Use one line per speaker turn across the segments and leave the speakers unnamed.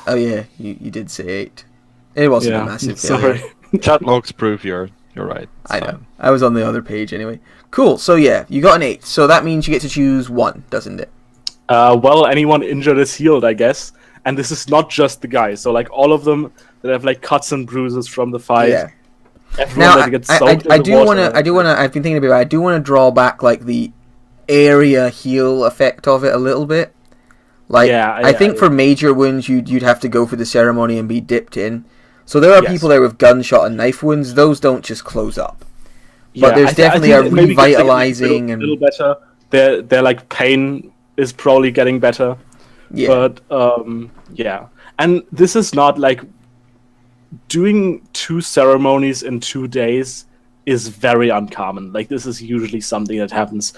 Oh yeah, you did say 8. It wasn't a
Yeah,
massive
sorry.
failure.
Chat logs prove you're right. It's
I know.
fine.
I was on the other page anyway. Cool. So yeah, you got an 8. So that means you get to choose 1, doesn't it?
Well, anyone injured is healed, I guess. And this is not just the guys. So like all of them that have like cuts and bruises from the fight,
Yeah.
everyone
Now
that gets soaked in
I
the
do wanna
water.
I've been thinking about it. I do wanna draw back like the area heal effect of it a little bit. Like I think for major wounds you'd have to go for the ceremony and be dipped in. So there are people there with gunshot and knife wounds. Those don't just close up. But there's definitely a revitalizing
a little better. Their like pain is probably getting better.
Yeah.
But yeah. And this is not like doing 2 ceremonies in 2 days is very uncommon. Like this is usually something that happens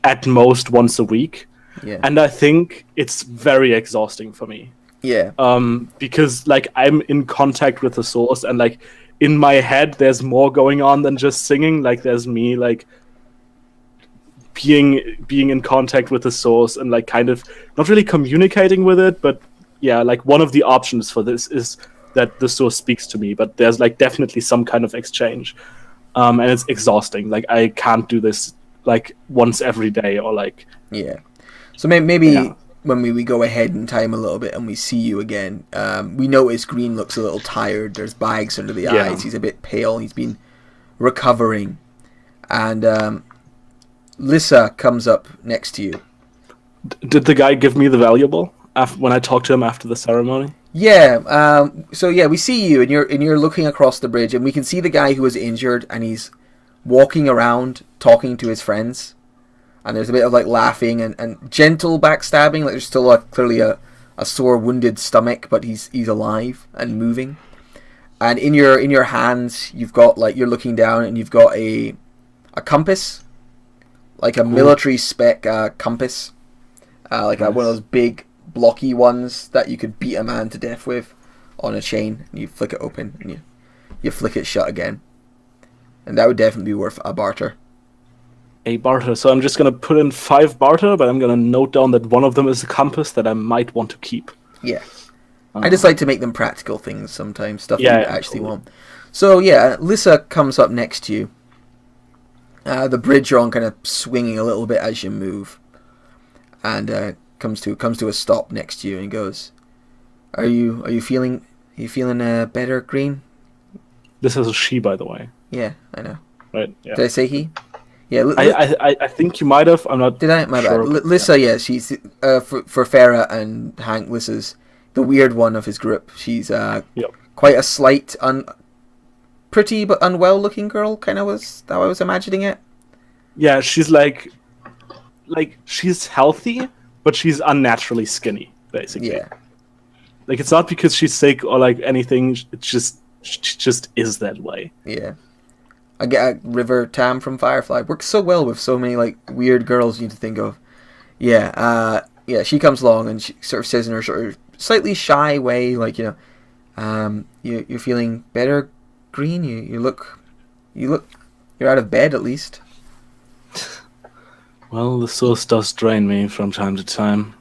at most once a week.
Yeah.
And I think it's very exhausting for me.
Yeah.
Because like I'm in contact with the source, and like in my head there's more going on than just singing. Like there's me like being in contact with the source and like kind of not really communicating with it, but yeah, like one of the options for this is that the source speaks to me, but there's like definitely some kind of exchange. And it's exhausting. Like I can't do this like once every day or like
yeah. So maybe when we go ahead in time a little bit and we see you again, we notice Green looks a little tired. There's bags under the eyes. He's a bit pale. He's been recovering. And Lissa comes up next to you.
Did the guy give me the valuable when I talked to him after the ceremony?
Yeah. So yeah, we see you and you're looking across the bridge, and we can see the guy who was injured, and he's walking around talking to his friends. And there's a bit of like laughing and gentle backstabbing. Like there's still clearly a sore, wounded stomach, but he's alive and moving. And in your hands, you've got like you're looking down, and you've got a compass, like a military spec compass, like one of those big blocky ones that you could beat a man to death with on a chain. And you flick it open, and you flick it shut again. And that would definitely be worth a barter.
A barter. So I'm just going to put in 5 barter, but I'm going to note down that one of them is a compass that I might want to keep.
Yeah. I just like to make them practical things sometimes, stuff that you actually want. So yeah, Lissa comes up next to you. The bridge you're on kind of swinging a little bit as you move. And comes to a stop next to you and goes, Are you feeling better, Green?
This is a she, by the way.
Yeah, I know.
Right, yeah.
Did I say he? Yeah,
I think you might have. I'm not.
Did I? My
sure,
bad. Lissa, yeah, she's for Ferra and Hank. Lissa's the weird one of his group. She's quite a slight, pretty but unwell looking girl. Kind of was how I was imagining it.
Yeah, she's like she's healthy, but she's unnaturally skinny, basically.
Yeah.
Like it's not because she's sick or like anything. She just is that way.
Yeah. I get River Tam from Firefly works so well with so many like weird girls you need to think of. Yeah, she comes along and she sort of says in her sort of slightly shy way, like, you're feeling better, Green. You're out of bed at least.
Well, the source does drain me from time to time.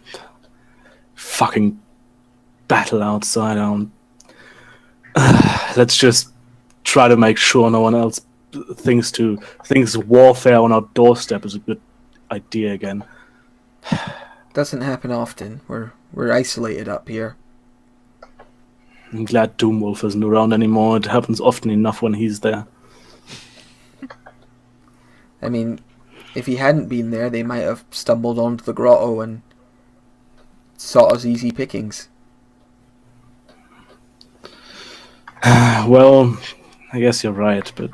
Fucking battle outside. Let's just try to make sure no one else thinks warfare on our doorstep is a good idea again.
Doesn't happen often. We're isolated up here.
I'm glad Doomwolf isn't around anymore. It happens often enough when he's there.
I mean, if he hadn't been there, they might have stumbled onto the grotto and sought us easy pickings.
Well, I guess you're right, but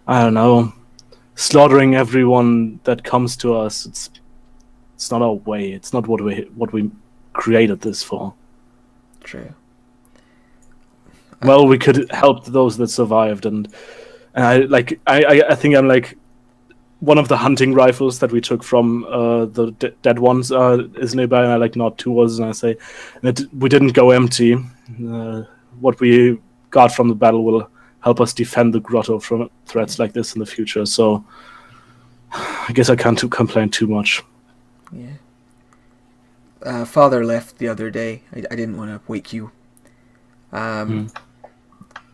I don't know. Slaughtering everyone that comes to us, it's not our way. It's not what we created this for.
True.
Well, we could help those that survived, and I think I'm like one of the hunting rifles that we took from the dead ones is nearby, and I like nod towards and I say, we didn't go empty. What we got from the battle will help us defend the grotto from threats like this in the future. So I guess I can't complain too much.
Yeah. Father left the other day. I didn't want to wake you.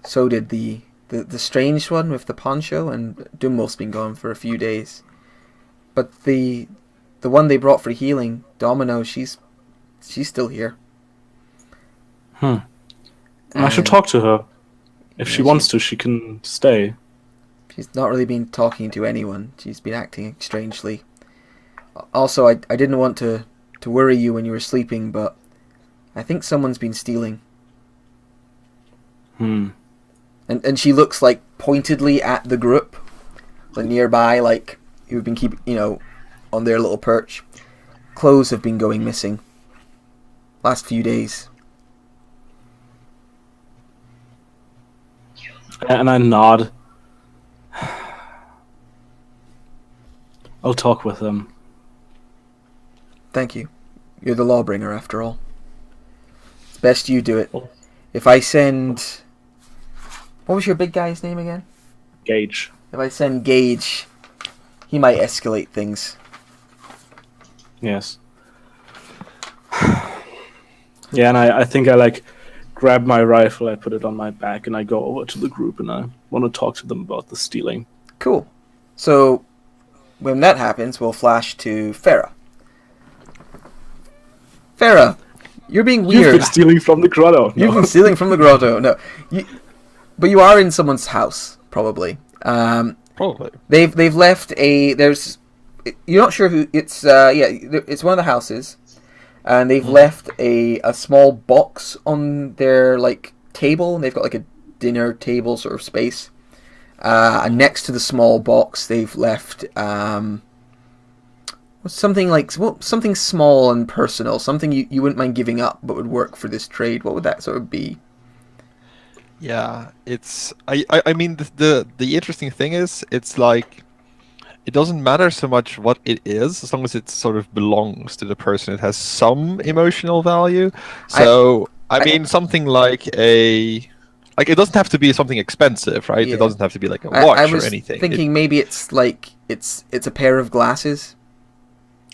So did the strange one with the poncho, and Dumwolf's been gone for a few days. But the one they brought for healing, Domino, she's still here.
I should talk to her. If she
Yeah,
wants to, she can stay.
She's not really been talking to anyone. She's been acting strangely. Also, I didn't want to worry you when you were sleeping, but I think someone's been stealing. And she looks like pointedly at the group, like nearby, like who've been keeping, on their little perch. Clothes have been going missing. Last few days.
And I nod. I'll talk with them.
Thank you. You're the lawbringer, after all. It's best you do it. If I send... What was your big guy's name again?
Gage.
If I send Gage, he might escalate things.
Yes. Yeah, and I think I grab my rifle, I put it on my back, and I go over to the group and I want to talk to them about the stealing.
Cool. So, when that happens, we'll flash to Ferra. Ferra, you're being weird.
You've been stealing from the grotto.
You've been stealing from the grotto. No, but you are in someone's house, probably.
Probably.
They've left a. There's. You're not sure who it's. It's one of the houses, and they've left a small box on their table. And they've got a dinner table sort of space. And next to the small box, they've left something small and personal, something you wouldn't mind giving up, but would work for this trade. What would that sort of be?
Yeah, it's. I mean, the interesting thing is, it's it doesn't matter so much what it is, as long as it sort of belongs to the person. It has some emotional value. So I mean, something like a. It doesn't have to be something expensive, right?
Yeah.
It doesn't have to be a watch or anything.
I was thinking maybe it's it's a pair of glasses.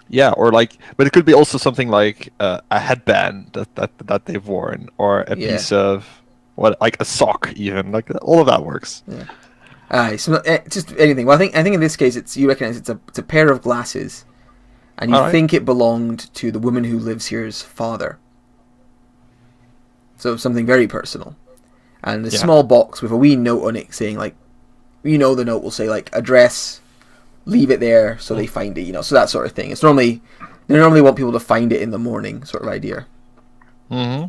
Yeah, or but it could be also something like a headband that they've worn, or a piece of a sock, even. All of that works.
Yeah. So just anything. Well, I think in this case, you recognize it's a pair of glasses, and you think it belonged to the woman who lives here's father. So something very personal. And the small box with a wee note on it saying the note will say address, leave it there so they find it, so that sort of thing. They normally want people to find it in the morning, sort of idea.
Mm-hmm.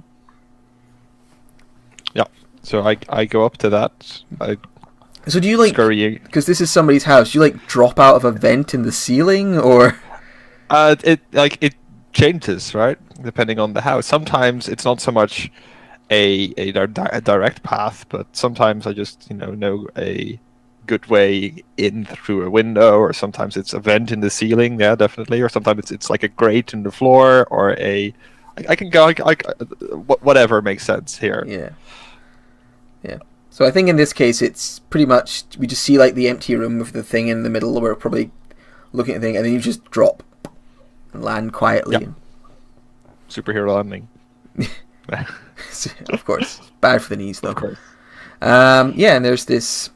Yeah. So I go up to that.
So do you
scurry?
Because this is somebody's house, do you drop out of a vent in the ceiling, or?
It changes, right? Depending on the house. Sometimes it's not so much a direct path, but sometimes I just know a good way in through a window, or sometimes it's a vent in the ceiling, definitely, or sometimes it's a grate in the floor, or I can go whatever makes sense here.
Yeah. So I think in this case it's pretty much we just see the empty room with the thing in the middle where we're probably looking at the thing, and then you just drop and land quietly.
Yep. Superhero landing.
Of course. Bad for the knees, though.
Of course.
And there's this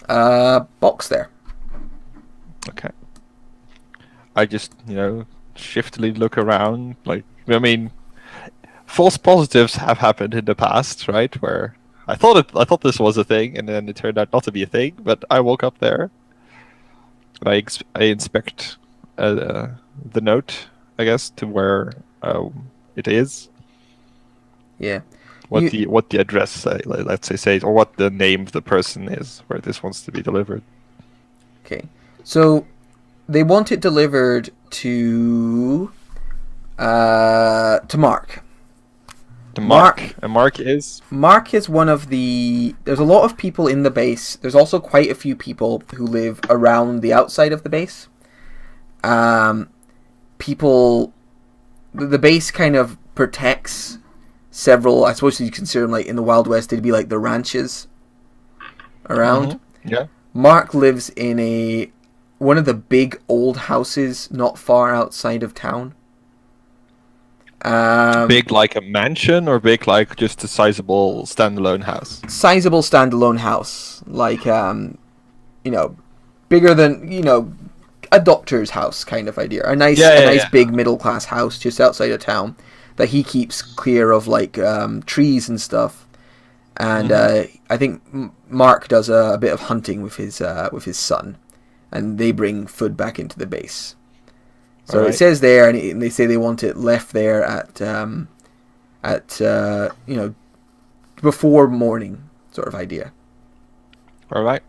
box there.
Okay. I just, shiftily look around. False positives have happened in the past, right? Where I thought this was a thing, and then it turned out not to be a thing, but I woke up there. And I inspect the note, I guess, to where it is.
Yeah.
What the address let's say says, or what the name of the person is where this wants to be delivered.
Okay. So they want it delivered to Mark.
To Mark. And Mark is?
Mark is one of the... There's a lot of people in the base. There's also quite a few people who live around the outside of the base. People... The base kind of protects several... I suppose you consider them, in the Wild West, they'd be the ranches around.
Mm-hmm. Yeah.
Mark lives in one of the big old houses not far outside of town.
Big like a mansion, or big like just a sizable standalone house?
Sizable standalone house, like bigger than a doctor's house kind of idea. A nice big middle class house just outside of town that he keeps clear of like trees and stuff. And I think Mark does a bit of hunting with his son, and they bring food back into the base. So it says there, and they say they want it left there at before morning, sort of idea.
All right.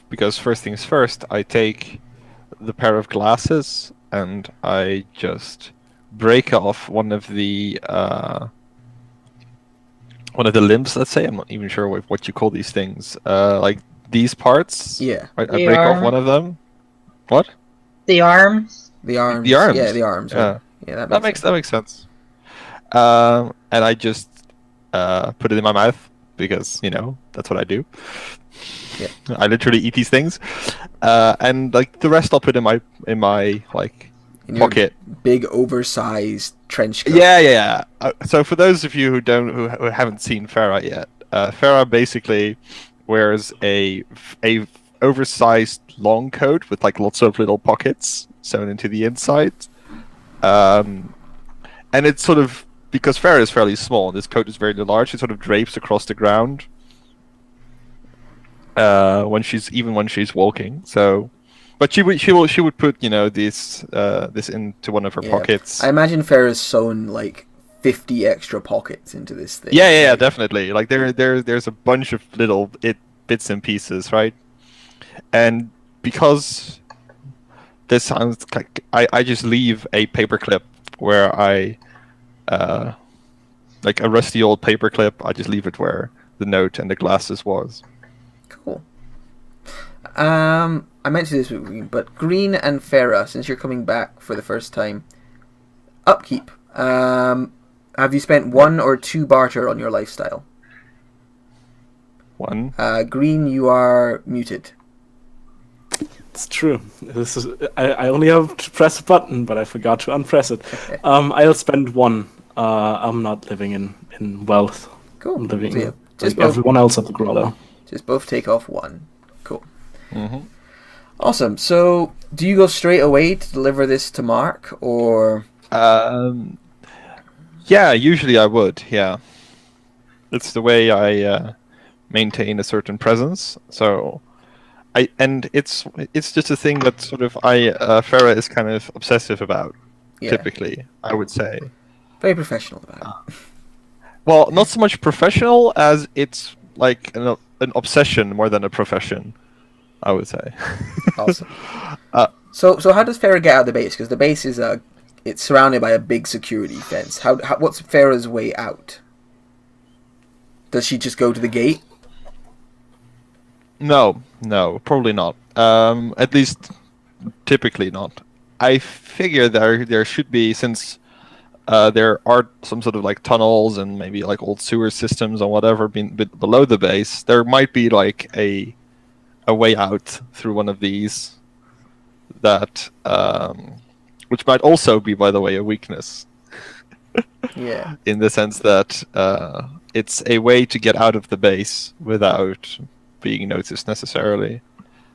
Because first things first, I take the pair of glasses and I just break off one of the limbs. Let's say, I'm not even sure what you call these things. Like these parts.
Yeah.
I break off one of them. What?
The arms.
The arms.
The arms.
Yeah, the arms. Right?
Yeah, that makes sense. And I just put it in my mouth because that's what I do.
Yeah.
I literally eat these things, and like the rest I'll put in my like
in
pocket.
Your big oversized trench coat.
Yeah. So for those of you who haven't seen Ferra yet, Ferra basically wears a oversized long coat with like lots of little pockets sewn into the inside, and it's sort of, because Ferra is fairly small and this coat is very large, it sort of drapes across the ground when she's walking. So, but she would put this into one of her pockets.
I imagine Ferra's sewn like 50 extra pockets into this thing.
Yeah, definitely. Like there's a bunch of little bits and pieces, right? And because this sounds like I just leave a paperclip where I like a rusty old paperclip. I just leave it where the note and the glasses was.
Cool. I mentioned this with Green, but Green and Ferra, since you're coming back for the first time, upkeep. Have you spent 1 or 2 barter on your lifestyle?
1.
Green, you are muted.
It's true. This is. I only have to press a button, but I forgot to unpress it. I'll spend 1. I'm not living in wealth.
Cool.
I'm living
So,
like everyone else at the grotto.
Just both take off 1. Cool.
Mm-hmm.
Awesome. So, do you go straight away to deliver this to Mark, or?
Yeah, usually I would. Yeah, it's the way I maintain a certain presence. So, it's just a thing that sort of Ferra is kind of obsessive about.
Yeah.
Typically, I would say.
Very professional about it.
Well, not so much professional as it's like an obsession more than a profession, I would say.
Awesome. So how does Ferra get out of the base? Because the base is it's surrounded by a big security fence. What's Ferra's way out? Does she just go to the gate?
No, probably not. At least, typically not. I figure there should be, since there are some sort of like tunnels and maybe like old sewer systems or whatever below the base. There might be like a way out through one of these that, which might also be, by the way, a weakness.
Yeah.
In the sense that it's a way to get out of the base without being noticed necessarily.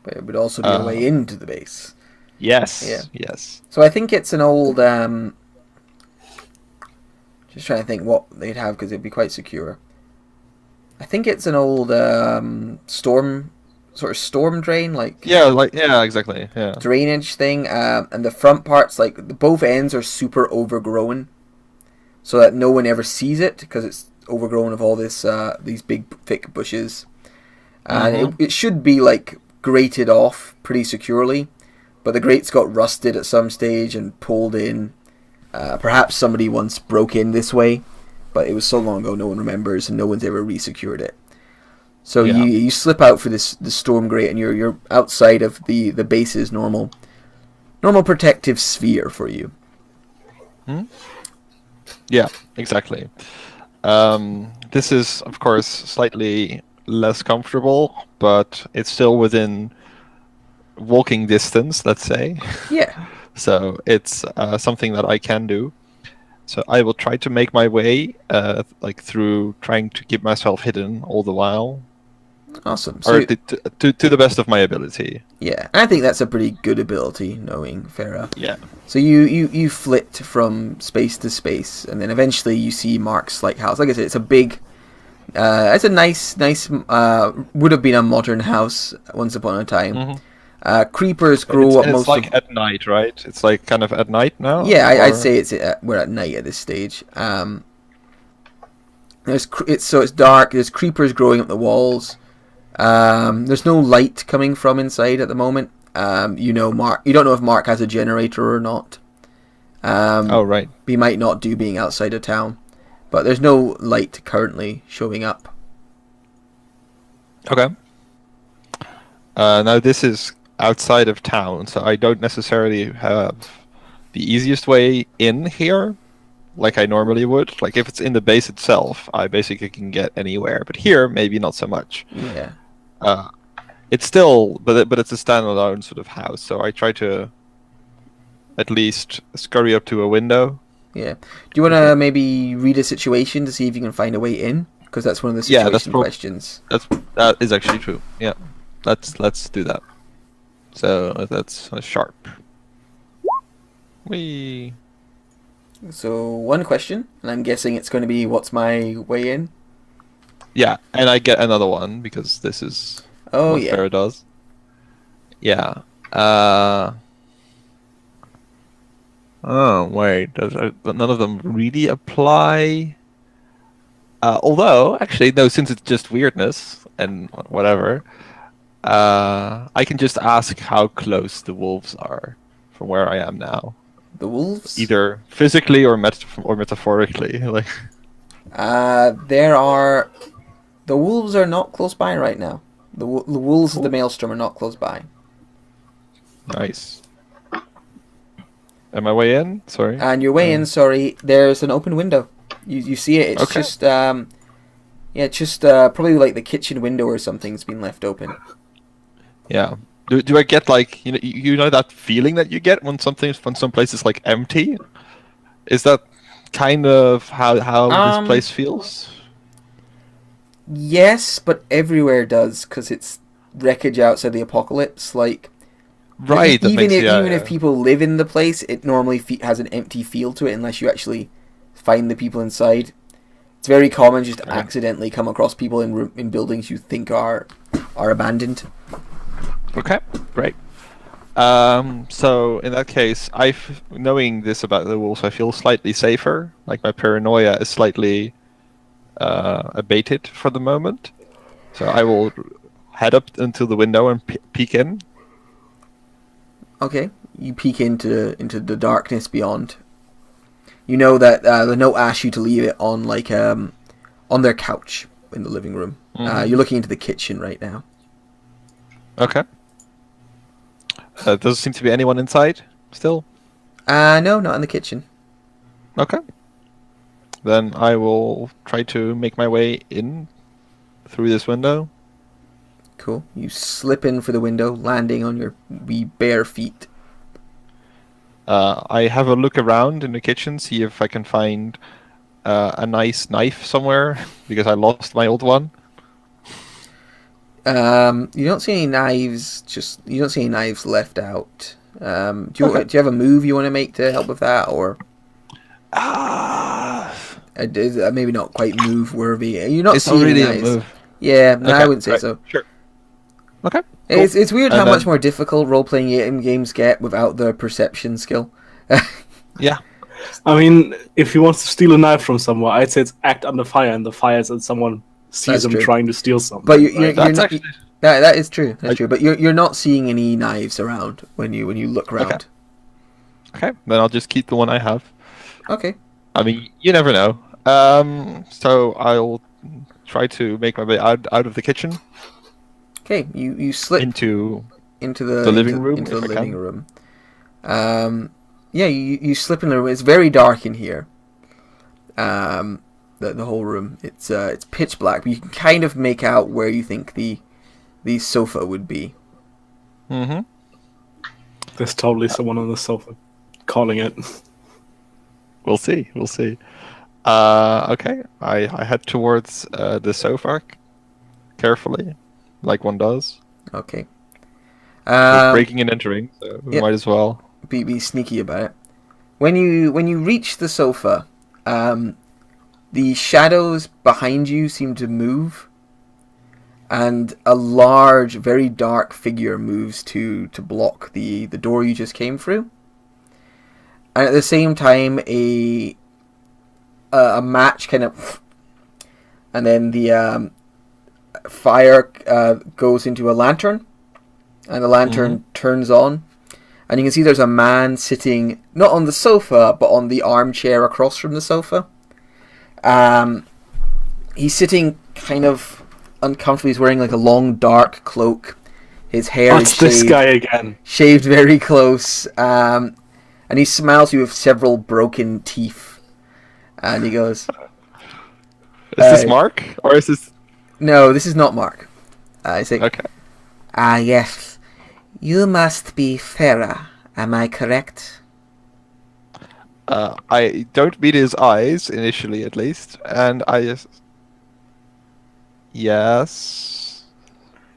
But it would also be a way into the base.
Yes.
Yeah.
Yes.
So I think it's an old. Just trying to think what they'd have because it'd be quite secure. I think it's an old storm drain,
yeah, exactly, yeah.
Drainage thing, and the front parts, like both ends, are super overgrown, so that no one ever sees it because it's overgrown with all these big thick bushes, and it should be like grated off pretty securely, but the grates got rusted at some stage and pulled in. Perhaps somebody once broke in this way, but it was so long ago no one remembers, and no one's ever resecured it. So you slip out for the storm grate, and you're outside of the base's normal protective sphere for you.
Yeah, exactly. This is, of course, slightly less comfortable, but it's still within walking distance, let's say.
Yeah.
So it's something that I can do. So I will try to make my way, through trying to keep myself hidden all the while,
Awesome.
or
So
to the best of my ability.
yeah, I think that's a pretty good ability, knowing Ferra.
Yeah.
So you flit from space to space, and then eventually you see Mark's house. Like I said, it's a big, it's a nice, would have been a modern house once upon a time.
Mm-hmm.
Creepers grow up
It's
most
like
of.
at night, right? It's like kind of at night now.
Yeah,
or...
I'd say we're at night at this stage. It's dark. There's creepers growing up the walls. There's no light coming from inside at the moment. Mark. You don't know if Mark has a generator or not.
Oh, right.
He might not do being outside of town, but there's no light currently showing up.
Okay. Now this is outside of town, so I don't necessarily have the easiest way in here, like I normally would. Like if it's in the base itself, I basically can get anywhere, but here maybe not so much.
Yeah.
It's still, but it's a standalone sort of house, so I try to at least scurry up to a window.
Yeah. Do you want to maybe read a situation to see if you can find a way in? Because that's one of the situation questions.
That is actually true. Yeah, let's do that. So that's sharp. Wee.
So one question, and I'm guessing it's going to be what's my way in?
Yeah, and I get another one because this is what Ferra does. Yeah. Oh wait, none of them really apply. Although, actually, no, since it's just weirdness and whatever, I can just ask how close the wolves are from where I am now.
The wolves?
Either physically or metaphorically. Like,
the wolves are not close by right now. The wolves of the Maelstrom are not close by.
Nice. Am I way in? Sorry.
And your way in, sorry, there's an open window. You see it. It's
okay.
just probably like the kitchen window or something's been left open.
Yeah. Do I get like you know that feeling that you get when some place is like empty? Is that kind of how this place feels?
Yes, but everywhere does because it's wreckage outside the apocalypse.
Right.
Even if people live in the place, it normally has an empty feel to it unless you actually find the people inside. It's very common just to accidentally come across people in buildings you think are abandoned.
Okay, great. So in that case, knowing this about the wolves, I feel slightly safer. Like my paranoia is slightly abated for the moment. So I will head up into the window and peek in.
Okay, you peek into the darkness beyond. You know that the note asks you to leave it on on their couch in the living room.
Mm-hmm.
You're looking into the kitchen right now.
Okay. Does there seem to be anyone inside still?
No, not in the kitchen.
Okay. Then I will try to make my way in through this window.
Cool. You slip in for the window, landing on your wee bare feet.
I have a look around in the kitchen, see if I can find a nice knife somewhere, because I lost my old one.
You don't see any knives. You don't see any knives left out. Do you have a move you want to make to help with that, or maybe not quite move worthy? You're not seeing
really
knives.
A move.
Yeah, no, I wouldn't say so.
Sure. Okay.
Cool. It's weird how much more difficult role-playing games get without the perception skill.
Yeah.
I mean, if he wants to steal a knife from someone, I'd say it's act under fire, and the fire is that someone sees him trying to steal something.
But that is true. That's true. But you're not seeing any knives around when you look around.
Okay. Then I'll just keep the one I have.
Okay.
I mean, you never know. So I'll try to make my way out of the kitchen.
Okay, you slip
into
the
living room.
Into the living room. You slip in the room. It's very dark in here. The whole room. It's pitch black, but you can kind of make out where you think the sofa would be.
Mm-hmm.
There's totally someone on the sofa. calling it.
We'll see. We'll see. Okay. I head towards the sofa carefully, like one does.
Okay.
We're breaking and entering, so we
Yep.
might as well.
Be sneaky about it. When you reach the sofa, the shadows behind you seem to move, and a large, very dark figure moves to block the door you just came through. And at the same time, a match kind of, and then the fire goes into a lantern, and the lantern turns on, and you can see there's a man sitting not on the sofa but on the armchair across from the sofa. He's sitting kind of uncomfortably. He's wearing like a long dark cloak. His hair is
this guy again?
Shaved very close, and he smiles at you with several broken teeth. And he goes,
"Is this Mark, or is this?"
No, this is not Mark. I say,
okay.
Yes, you must be Ferra. Am I correct?
I don't meet his eyes initially, at least, and I just. Yes.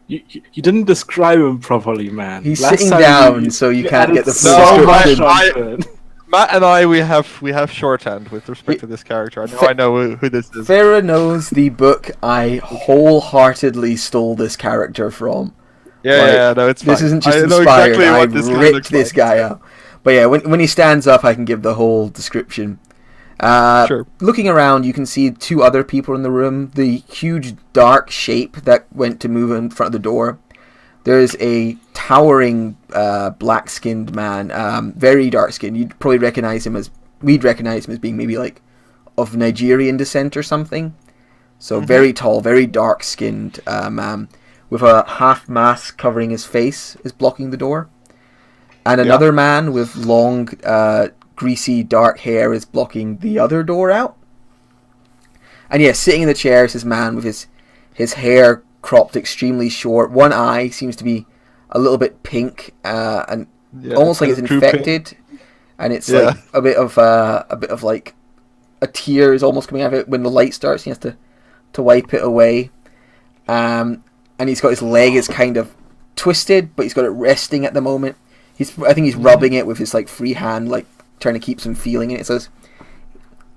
You didn't describe him properly, man.
He's
Last
sitting
time
down, so you can't get the full description.
Matt and I, we have shorthand with respect to this character. I know who this is.
Ferra knows the book I wholeheartedly stole this character from.
Yeah, no, it's fine.
This isn't just
I know
inspired.
exactly
I
what this
ripped this guy out. But yeah, when he stands up, I can give the whole description.
Sure.
Looking around, you can see two other people in the room. The huge dark shape that went to move in front of the door. There's a towering black-skinned man, very dark-skinned. You'd probably recognize him as... We'd recognize him as being maybe like of Nigerian descent or something. So very tall, very dark-skinned man with a half mask covering his face is blocking the door. And another man with long, greasy, dark hair is blocking the other door out. And yeah, sitting in the chair is this man with his hair cropped extremely short. One eye seems to be a little bit pink and almost like it's infected. And it's like a bit of like a tear is almost coming out of it when the light starts. He has to wipe it away. And he's got his leg is kind of twisted, but he's got it resting at the moment. I think he's rubbing it with his like free hand, like trying to keep some feeling in it. It says,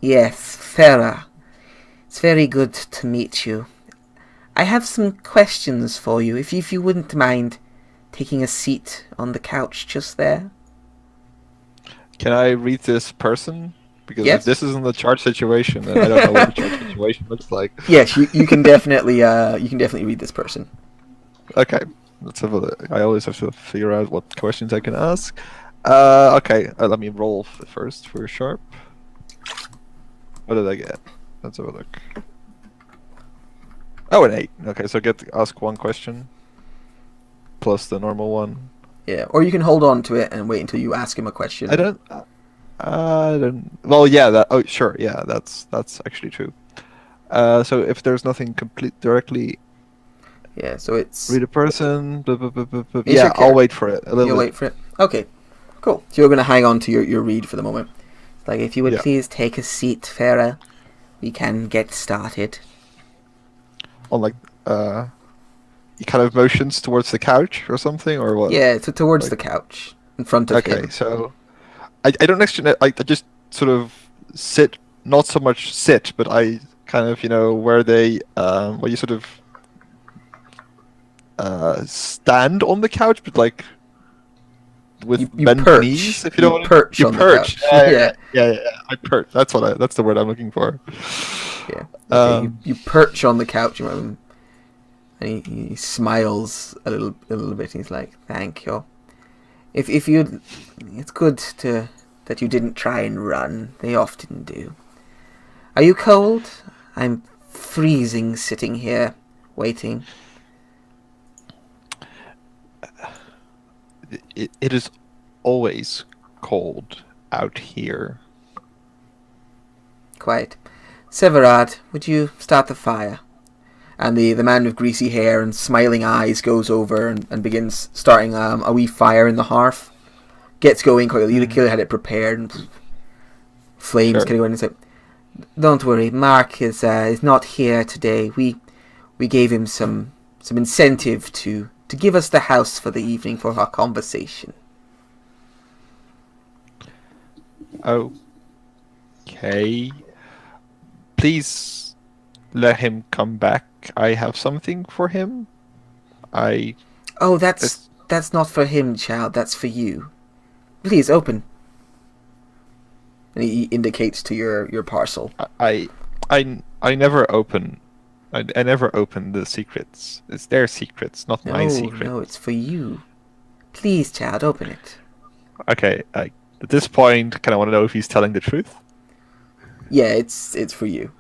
"Yes, Ferra. It's very good to meet you. I have some questions for you, if you wouldn't mind taking a seat on the couch just there."
Can I read this person? Because
yes.
If this isn't the chart situation, then I don't know what the chart situation looks like.
Yes, you can definitely read this person.
Okay, let's have a look. I always have to figure out what questions I can ask. Okay, let me roll first for sharp. What did I get? Let's have a look. Oh, an 8. Okay, so ask one question plus the normal one.
Yeah, or you can hold on to it and wait until you ask him a question.
I don't. Well, yeah. That. Oh, sure. Yeah, that's actually true. So if there's nothing complete directly.
Yeah. So it's
read a person. Yeah, I'll wait for it.
You'll wait for it. Okay. Cool. So you're going to hang on to your read for the moment. It's like, if you would please take a seat, Ferra, we can get started.
On like he kind of motions towards the couch or something, or what?
Yeah, towards the couch in front of him.
Okay, so I don't actually. I just sort of sit, not so much sit, but I kind of where you sort of stand on the couch, but like with
you
bent
perch.
knees. If you don't
perch on
perch.
The couch.
Yeah. I perch. That's the word I'm looking for.
Yeah. Okay, you perch on the couch, and he smiles a little bit. He's like, "Thank you. If you, it's good that you didn't try and run. They often do. Are you cold? I'm freezing sitting here, waiting."
It is always cold out here.
Quite. Severard, would you start the fire? And the man with greasy hair and smiling eyes goes over and begins starting a wee fire in the hearth. gets going quickly. The killer had it prepared, and flames
Sure.
kind of going. It's like, don't worry, Mark is not here today. We gave him some incentive to give us the house for the evening for our conversation.
Okay. Please let him come back. I have something for him.
Oh, that's not for him, child. That's for you. Please open. And he indicates to your parcel.
I never open. I never open the secrets. It's their secrets, not my secret.
No, it's for you. Please, child, open it.
Okay. At this point, kind of want to know if he's telling the truth.
Yeah, it's for you.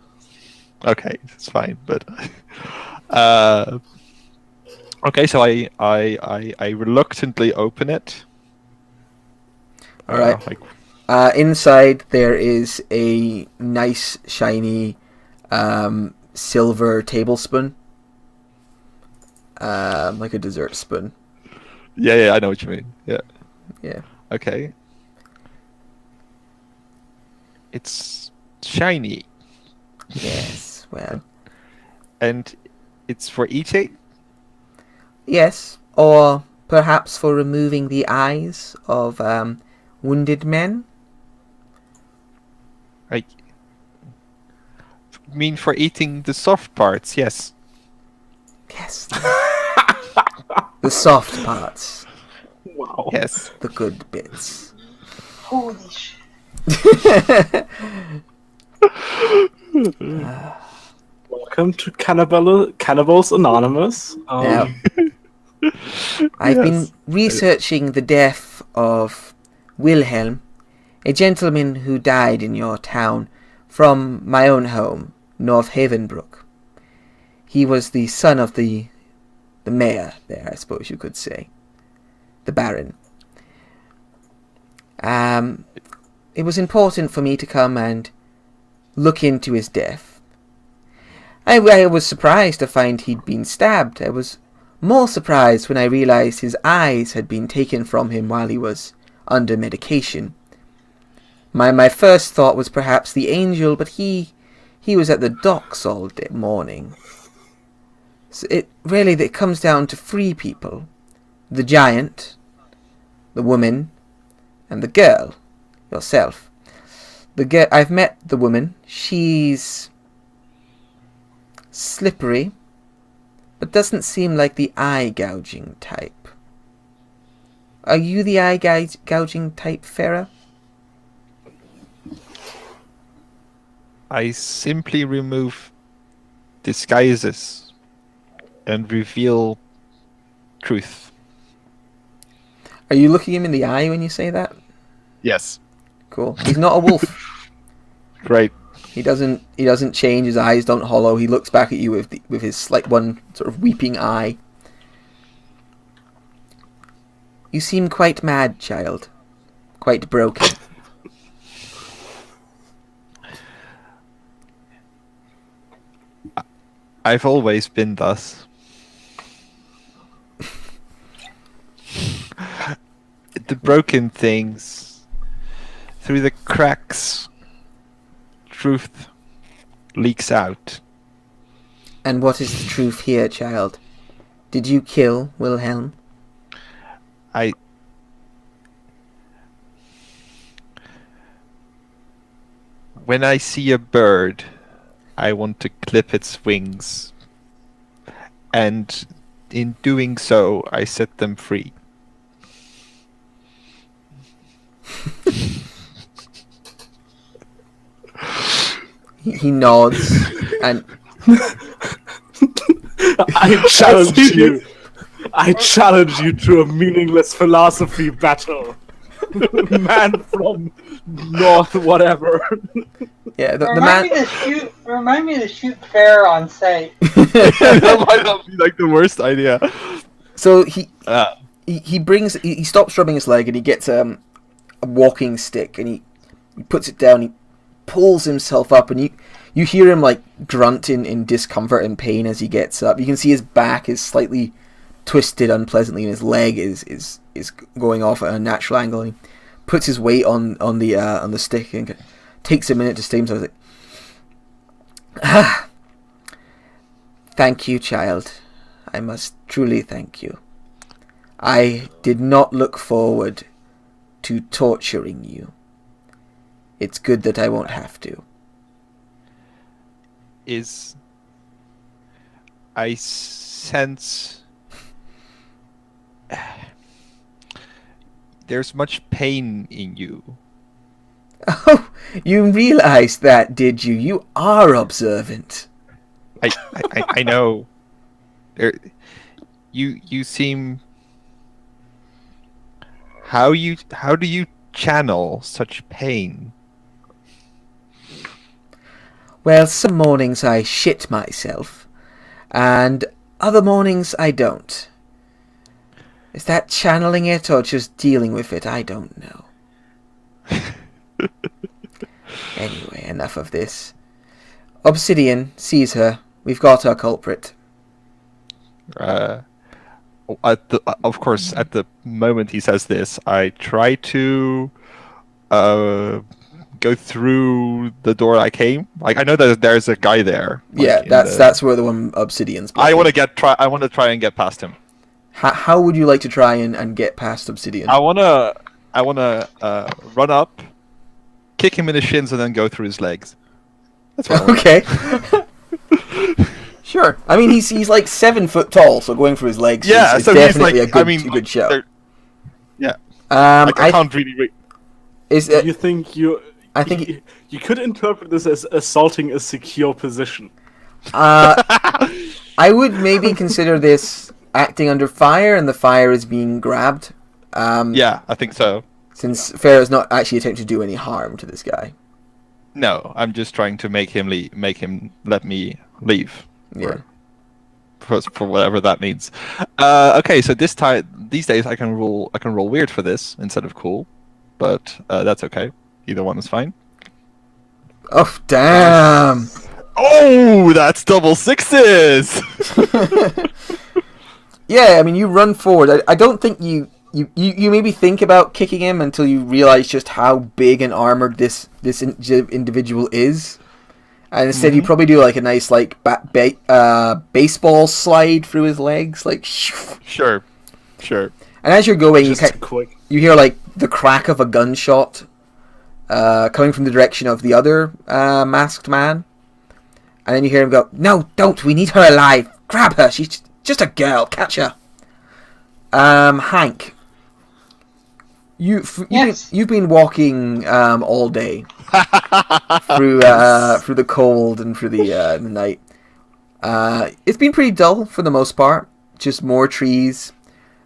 Okay, it's fine, but okay. So I reluctantly open it.
All right. Inside there is a nice shiny silver tablespoon, like a dessert spoon.
Yeah, I know what you mean. Yeah.
Yeah.
Okay. It's shiny.
Yes. Well.
And it's for eating?
Yes, or perhaps for removing the eyes of wounded men.
I mean for eating the soft parts, yes.
Yes. The soft parts.
Wow.
Yes.
The good bits.
Holy shit.
Welcome to Cannibals Anonymous.
Now, I've been researching the death of Wilhelm, a gentleman who died in your town from my own home, North Havenbrook. He was the son of the mayor there, I suppose you could say. The Baron. It was important for me to come and look into his death. I was surprised to find he'd been stabbed. I was more surprised when I realized his eyes had been taken from him while he was under medication. My first thought was perhaps the angel, but he was at the docks all day morning. So it comes down to 3 people. The giant, the woman, and the girl, yourself. I've met the woman. She's slippery, but doesn't seem like the eye gouging type. Are you the eye gouging type, Ferra?
I simply remove disguises and reveal truth.
Are you looking him in the eye when you say that?
Yes.
Cool. He's not a wolf.
Great.
He doesn't change. His eyes don't hollow. He looks back at you with his one sort of weeping eye. You seem quite mad, child. Quite broken.
I've always been thus. The broken things, through the cracks, truth leaks out.
And what is the truth here, child? Did you kill Wilhelm?
When I see a bird, I want to clip its wings. And in doing so, I set them free.
He nods and
I challenge you to a meaningless philosophy battle. Man from North whatever.
yeah, the
Remind me to shoot Ferra on sight.
That might not be like the worst idea.
So he stops rubbing his leg and he gets a walking stick and he puts it down. He pulls himself up and you hear him like grunt in discomfort and pain as he gets up. You can see his back is slightly twisted unpleasantly and his leg is going off at a natural angle. And puts his weight on the stick and takes a minute to steam. So I was like, thank you, child. I must truly thank you. I did not look forward to torturing you. It's good that I won't have to.
I sense there's much pain in you.
Oh, you realized that, did you? You are observant.
I know. You seem. How do you channel such pain?
Well, some mornings I shit myself, and other mornings I don't. Is that channeling it or just dealing with it? I don't know. Anyway, enough of this. Obsidian sees her. We've got our culprit.
Of course, at the moment he says this, I try to go through the door I came. Like, I know that there's a guy there.
Yeah, that's where the one Obsidian's blocking.
I want to try and get past him.
How would you like to try and get past Obsidian?
I wanna run up, kick him in the shins, and then go through his legs. That's what I want.
Okay. Sure. I mean, he's like 7 foot tall, so going through his legs is
so
definitely
he's like,
a good show.
Yeah.
I
can't really.
Do you think you?
I think
you could interpret this as assaulting a secure position.
I would maybe consider this acting under fire, and the fire is being grabbed.
Yeah, I think so.
Since Ferra's not actually attempting to do any harm to this guy.
No, I'm just trying to make him let me leave.
Yeah.
For whatever that means. Okay, so these days I can roll weird for this instead of cool, but that's okay. Either one is fine.
Oh damn!
Oh, that's double sixes.
Yeah, I mean, you run forward. I don't think you maybe think about kicking him until you realize just how big and armored this individual is. And instead, you probably do like a nice baseball slide through his legs, like.
Sure.
And as you're going, you hear like the crack of a gunshot coming from the direction of the other masked man, and then you hear him go, "No, don't! We need her alive! Grab her! She's just a girl. Catch her." Hank, you've been walking all day through the cold and through the night. It's been pretty dull for the most part. Just more trees.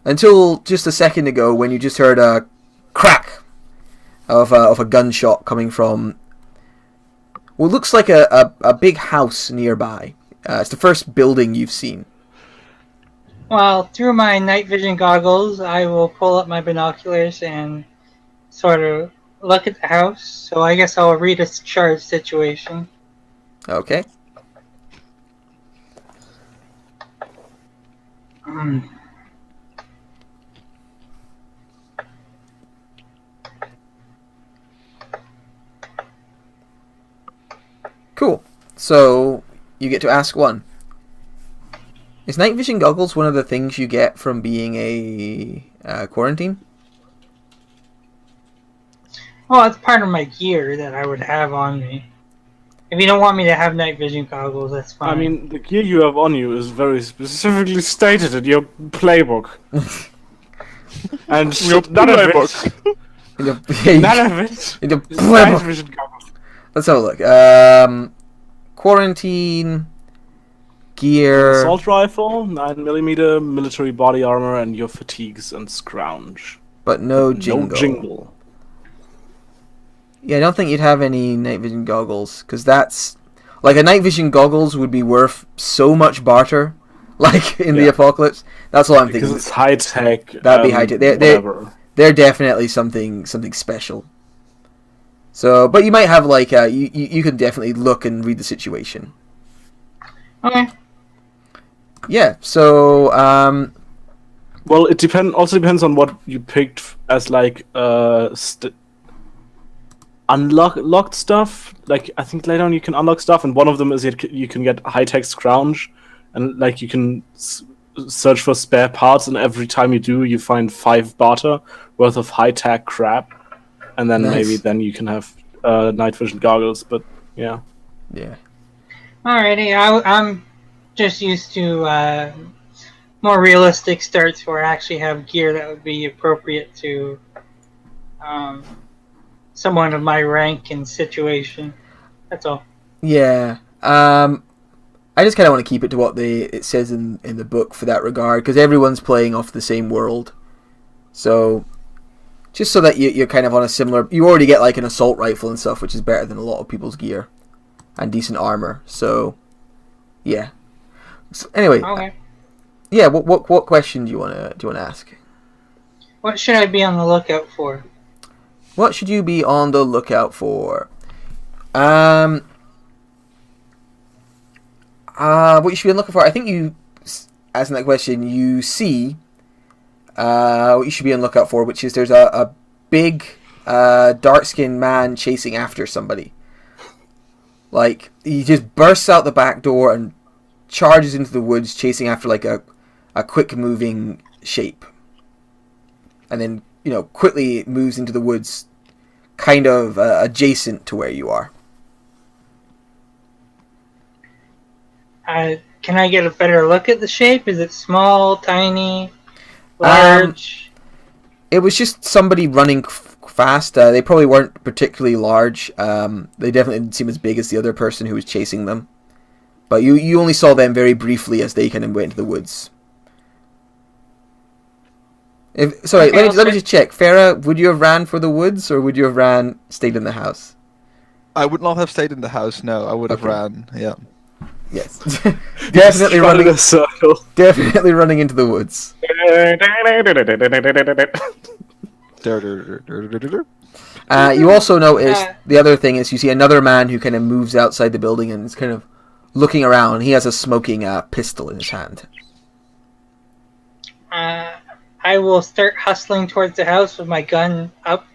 Until just a second ago, when you just heard a crack of a gunshot coming from what looks like a big house nearby. It's the first building you've seen.
Well, through my night vision goggles, I will pull up my binoculars and sort of look at the house. So I guess I'll read a chart situation.
Okay. Cool. So you get to ask one. Is night vision goggles one of the things you get from being a quarantine?
Well, it's part of my gear that I would have on me. If you don't want me to have night vision goggles, that's fine.
I mean, the gear you have on you is very specifically stated in your playbook. And
Your
none of
playbook.
none of it
In the
is night vision goggles.
Let's have a look. Quarantine gear.
Assault rifle, 9mm, military body armor, and your fatigues and scrounge.
But no jingle.
No jingle.
Yeah, I don't think you'd have any night vision goggles, because that's... Like, a night vision goggles would be worth so much barter, like, in the apocalypse. That's all I'm thinking.
Because it's high-tech.
That'd be high-tech. They're definitely something special. So, but you might have, like, you can definitely look and read the situation.
Okay.
Yeah, so,
Well, it depends on what you picked as like unlocked stuff. Like I think later on you can unlock stuff, and one of them is you can get high tech scrounge, and like you can search for spare parts, and every time you do, you find 5 barter worth of high tech crap, and then maybe
Nice.
then you can have night vision goggles. But yeah,
Yeah.
Alrighty, I'm just used to more realistic starts where I actually have gear that would be appropriate to someone of my rank and situation. That's all.
Yeah. I just kind of want to keep it to what it says in the book for that regard, because everyone's playing off the same world. So, just so that you're kind of on a similar... You already get like an assault rifle and stuff, which is better than a lot of people's gear. And decent armor. So, yeah. So, anyway,
Okay.
yeah. What question do you want to ask?
What should I be on the lookout for?
What should you be on the lookout for? What you should be looking for? I think you, asking that question, you see what you should be on the lookout for, which is there's a big dark-skinned man chasing after somebody. Like, he just bursts out the back door and charges into the woods, chasing after like a quick-moving shape. And then, quickly moves into the woods, kind of adjacent to where you are.
Can I get a better look at the shape? Is it small, tiny, large?
It was just somebody running fast. They probably weren't particularly large. They definitely didn't seem as big as the other person who was chasing them. But you only saw them very briefly as they kind of went into the woods. Let me just check. Ferra, would you have ran for the woods, or would you have stayed in the house?
I would not have stayed in the house. No, I would have ran. Yeah.
Yes, definitely running
in a circle.
Definitely running into the woods. You also notice the other thing is you see another man who kind of moves outside the building and is kind of looking around. He has a smoking pistol in his hand.
I will start hustling towards the house with my gun up.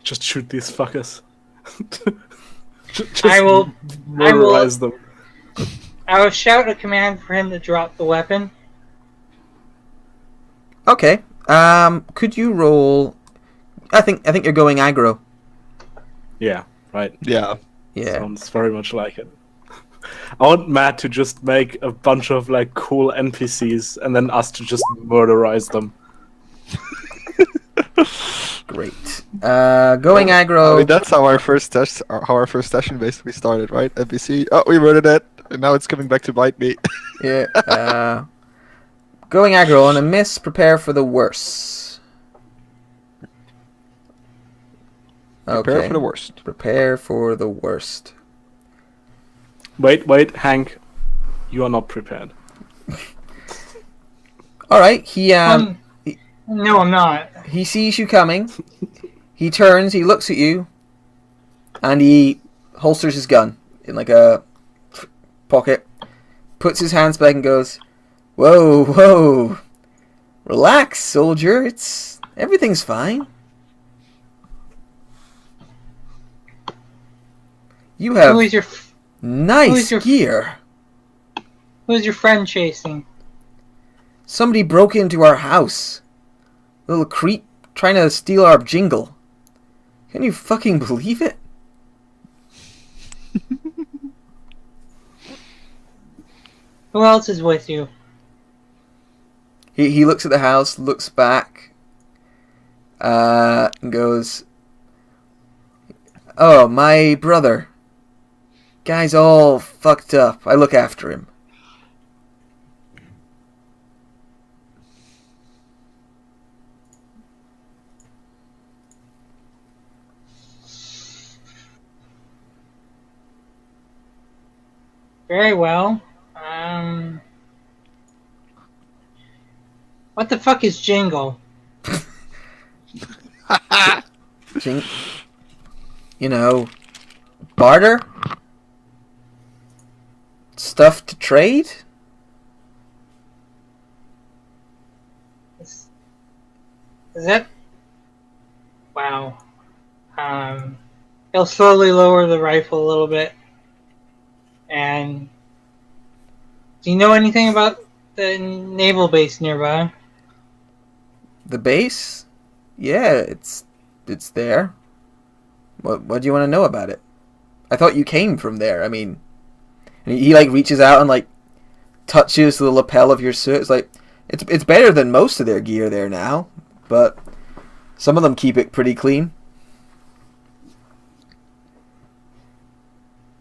Just shoot these fuckers. Just
I will
murderize them.
I will shout a command for him to drop the weapon.
Okay. Could you roll? I think you're going aggro.
Yeah. Right.
Yeah.
Yeah.
Sounds very much like it. I want Matt to just make a bunch of like cool NPCs and then us to just murderize them.
Great. Going aggro.
I mean, that's how our first session basically started, right? NPC. Oh, we murdered it, and now it's coming back to bite me.
Yeah. Going aggro on a miss. Prepare for the worst. Okay.
Prepare for the worst.
Prepare for the worst.
Wait, Hank. You are not prepared.
All right.
No, I'm not.
He sees you coming. He turns. He looks at you, and he holsters his gun in like a pocket. Puts his hands back and goes, "Whoa, relax, soldier. Everything's fine. You have nice gear.
Who's your friend chasing?
Somebody broke into our house. Little creep trying to steal our jingle. Can you fucking believe it?"
Who else is with you?
He looks at the house, looks back, and goes, "Oh, my brother. Guy's all fucked up. I look after him."
Very well. What the fuck is jingle?
Barter? Stuff to trade?
Is that? Wow. He'll slowly lower the rifle a little bit. And do you know anything about the naval base nearby?
The base? Yeah, it's there. What do you want to know about it? I thought you came from there. I mean, and he like reaches out and like touches the lapel of your suit. It's like it's better than most of their gear there now, but some of them keep it pretty clean.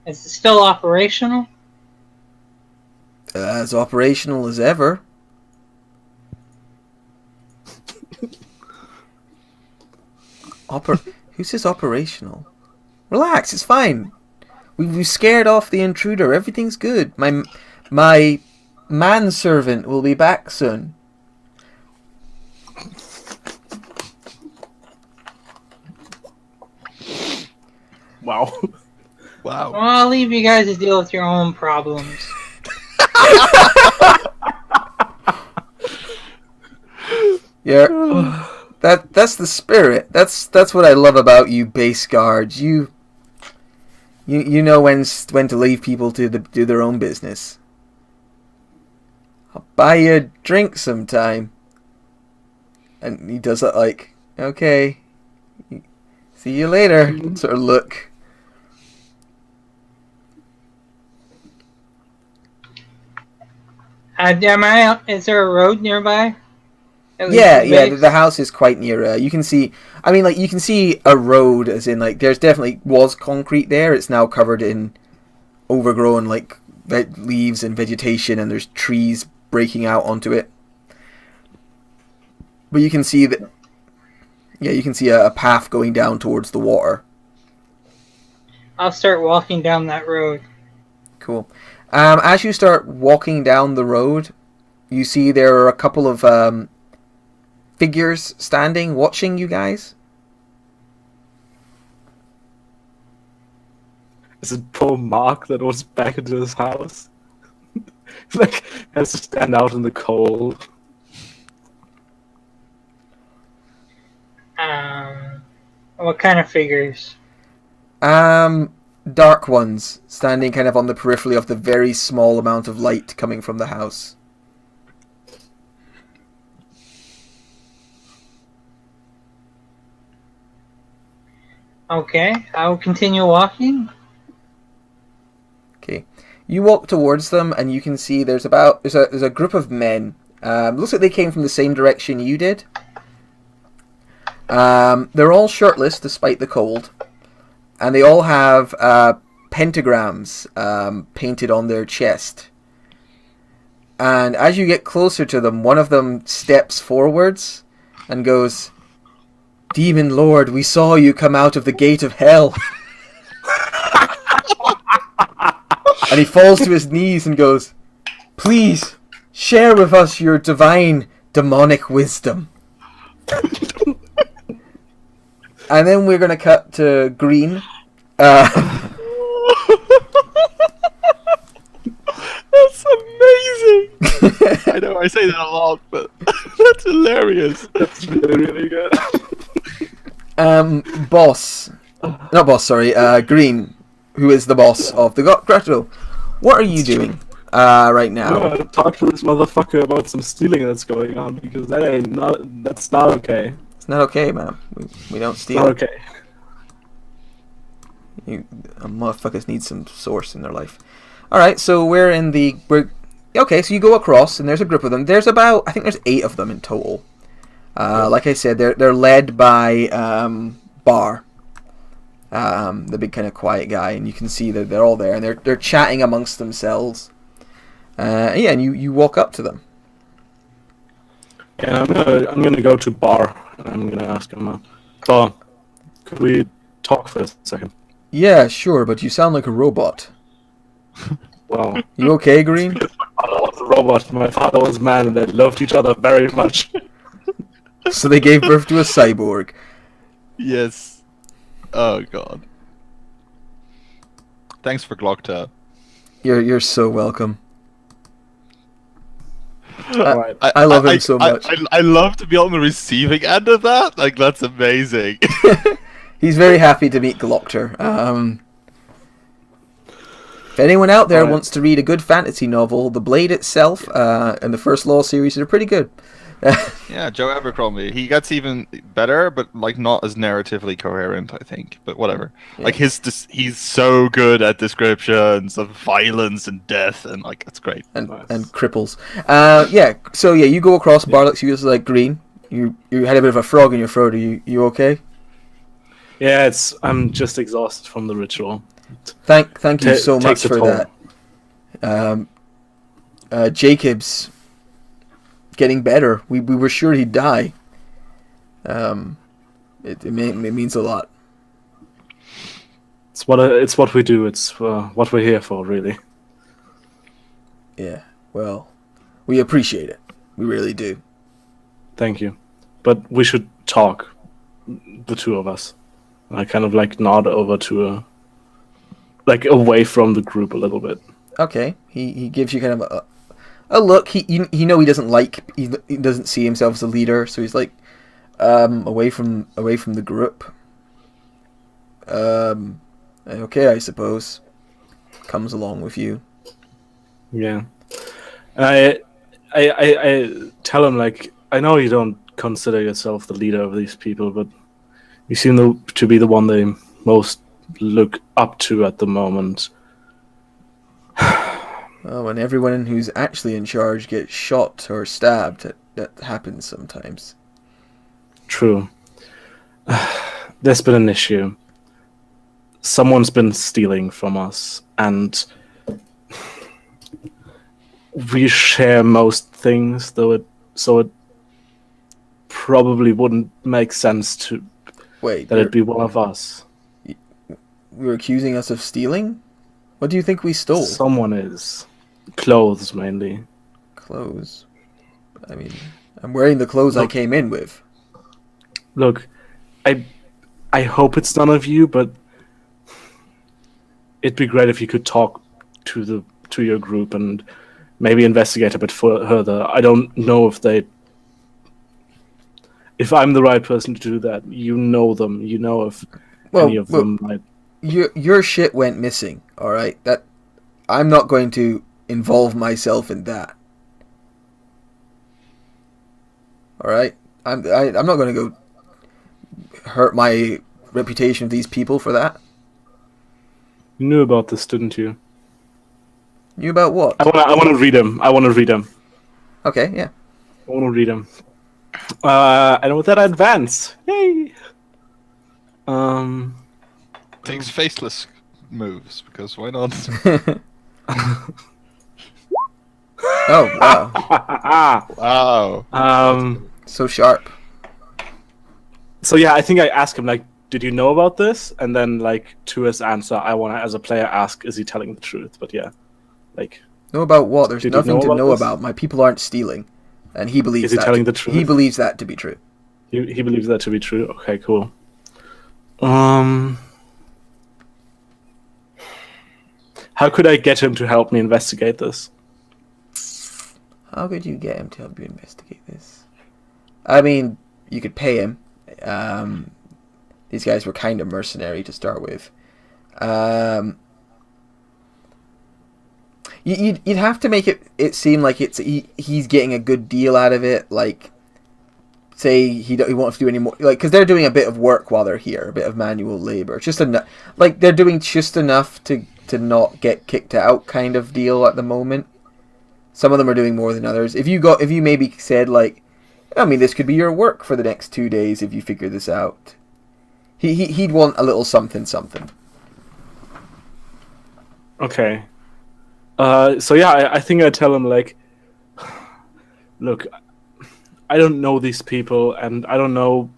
Is it still operational?
As operational as ever. Who says operational? Relax, it's fine. We've scared off the intruder. Everything's good. My manservant will be back soon.
Wow.
Wow.
Well, I'll leave you guys to deal with your own problems.
Yeah, that's the spirit. That's what I love about you, base guards. You know when to leave people to do their own business. I'll buy you a drink sometime. And he does that like, okay, see you later, sort of look.
Is there a road nearby?
Yeah, the house is quite near. You can see, I mean, like, you can see a road, as in, like, there's definitely was concrete there. It's now covered in overgrown, like, leaves and vegetation, and there's trees breaking out onto it. But you can see that, yeah, you can see a path going down towards the water.
I'll start walking down that road.
Cool. As you start walking down the road, you see there are a couple of figures standing, watching you guys.
Is it poor Mark that was back into his house? Like, has to stand out in the cold.
What kind of figures?
Dark ones, standing kind of on the periphery of the very small amount of light coming from the house.
Okay, I'll continue walking.
Okay, you walk towards them, and you can see there's a group of men. Looks like they came from the same direction you did. They're all shirtless, despite the cold, and they all have pentagrams painted on their chest. And as you get closer to them, one of them steps forwards and goes, "Demon Lord, we saw you come out of the gate of hell." And he falls to his knees and goes, "Please, share with us your divine demonic wisdom." And then we're going to cut to Green.
That's amazing! I know I say that a lot, but that's hilarious.
That's really, really good.
Green, who is the boss of the Grotto. What are you doing right now?
I'm gonna talk to this motherfucker about some stealing that's going on, because that's not okay.
It's not okay, man. We don't steal.
It's not okay.
Motherfuckers need some source in their life. Alright, so okay, so you go across, and there's a group of them. I think there's 8 of them in total. Like I said, they're led by Bar, the big kind of quiet guy, and you can see that they're all there, and they're chatting amongst themselves. And you walk up to them.
Yeah, I'm gonna go to Bar, and I'm gonna ask him, Bar, could we talk for a second?
Yeah, sure, but you sound like a robot.
Well,
you okay, Green?
My father was a robot, my father was a man, and they loved each other very much.
So they gave birth to a cyborg.
Yes. Oh god. Thanks for Glockta.
You're so welcome.
Right.
I love him so much.
I love to be on the receiving end of that. Like, that's amazing.
He's very happy to meet Glocter. If anyone out there wants to read a good fantasy novel, The Blade itself and the First Law series are pretty good.
Yeah, Joe Abercrombie. He gets even better, but like not as narratively coherent, I think. But whatever.
Yeah.
Like he's so good at descriptions of violence and death, and like it's great.
And cripples. So you go across. Barlux, you just like green. You had a bit of a frog in your throat. Are you okay?
Yeah, I'm just exhausted from the ritual.
Thank you so much for that. Jacob's getting better. We were sure he'd die. It means a lot.
It's what we do. It's what we're here for, really.
Yeah. Well, we appreciate it. We really do.
Thank you. But we should talk, the two of us. I kind of like nod over to away from the group a little bit.
Okay. He gives you kind of a look. He doesn't see himself as a leader, so he's like away from the group. Okay, I suppose. Comes along with you.
Yeah. I tell him, like, I know you don't consider yourself the leader of these people, but you seem to be the one they most look up to at the moment.
Well, when everyone who's actually in charge gets shot or stabbed, that happens sometimes.
True. There's been an issue. Someone's been stealing from us, and we share most things, so it probably wouldn't make sense that it'd be one of us.
You're accusing us of stealing? What do you think we stole?
Someone is. Clothes, mainly.
Clothes? I mean, I'm wearing the clothes I came in with.
Look, I hope it's none of you, but it'd be great if you could talk to your group and maybe investigate a bit further. I don't know if I'm the right person to do that. You know them. You know if any of them might.
Your shit went missing. All right, that I'm not going to involve myself in that. All right, I'm not going to go hurt my reputation of these people for that.
You knew about this, didn't you?
Knew about what?
I want to read him.
Okay, yeah.
I want to read him. And with that, I advance. Yay!
Takes faceless moves because why not?
Oh wow!
Wow.
So sharp.
So yeah, I think I asked him, like, did you know about this? And then, like, to his answer, I want to, as a player, ask, is he telling the truth? But yeah, like,
know about what? There's nothing to know
this?
about. My people aren't stealing, and he believes.
Is he telling the truth?
He believes that to be true.
He believes that to be true. Okay, cool. How could I get him to help me investigate this?
How could you get him to help you investigate this? I mean, you could pay him. These guys were kind of mercenary to start with. You'd have to make it seem like he's getting a good deal out of it. Like, say he won't have to do any more, like, because they're doing a bit of work while they're here, a bit of manual labor, just enough. Like, they're doing just enough to not get kicked out, kind of deal at the moment. Some of them are doing more than others. If you maybe said, like, I mean, this could be your work for the next 2 days if you figure this out. He'd want a little something.
Okay. So yeah, I think I tell him, like, look, I don't know these people, and I don't know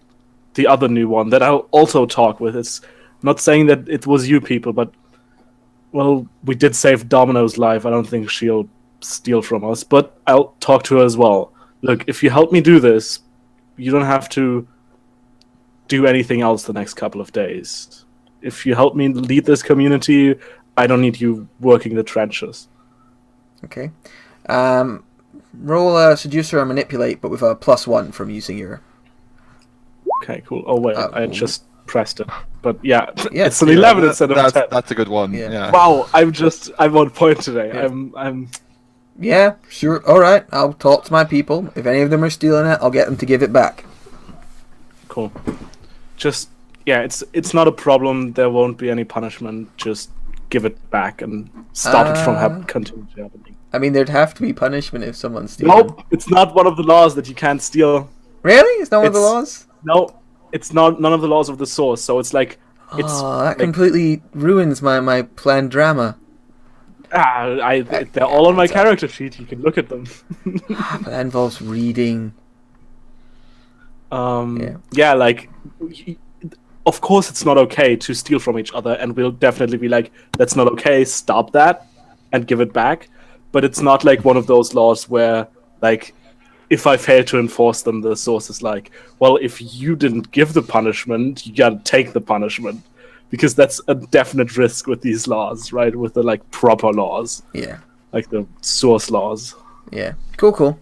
the other new one that I'll also talk with. It's not saying that it was you people, but, well, we did save Domino's life. I don't think she'll steal from us, but I'll talk to her as well. Look, if you help me do this, you don't have to do anything else the next couple of days. If you help me lead this community, I don't need you working the trenches.
Okay. roll a seducer or manipulate, but with a +1 from using your.
Okay, cool. Oh wait, I just pressed it. But yeah,
Yeah.
it's an 11 instead of 10.
That's a good one.
Yeah.
Yeah.
Wow, I'm on point today.
Yeah.
I'm
Yeah, sure. All right, I'll talk to my people. If any of them are stealing it, I'll get them to give it back.
cool. Just yeah, it's not a problem. There won't be any punishment. Just give it back and stop it from continuing to happening.
I mean, there'd have to be punishment if someone's stealing.
Nope, it's not one of the laws that you can't steal.
Really? It's not one of the laws?
No, it's not none of the laws of the source. So it's like it's
Oh, that completely ruins my planned drama.
they're all on my character sheet. You can look at them.
But that involves reading.
Yeah, like of course it's not okay to steal from each other, and we'll definitely be like, that's not okay, stop that and give it back. But it's not like one of those laws where, like, if I fail to enforce them, the source is like, well, if you didn't give the punishment, you gotta take the punishment. Because that's a definite risk with these laws, right? With the, like, proper laws.
Yeah.
Like the source laws.
Yeah. Cool.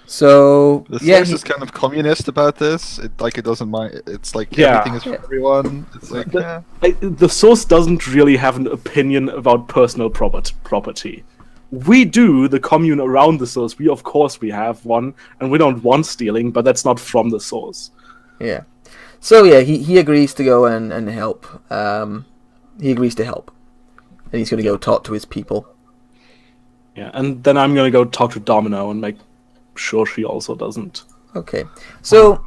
So,
The source is kind of communist about this. It doesn't mind. It's like everything is for everyone. It's like
the source doesn't really have an opinion about personal property. We do, the commune around the source. Of course we have one, and we don't want stealing, but that's not from the source.
Yeah. So yeah, he agrees to go and help. He agrees to help, and he's going to go talk to his people.
Yeah, and then I'm going to go talk to Domino and make sure she also doesn't.
Okay. So,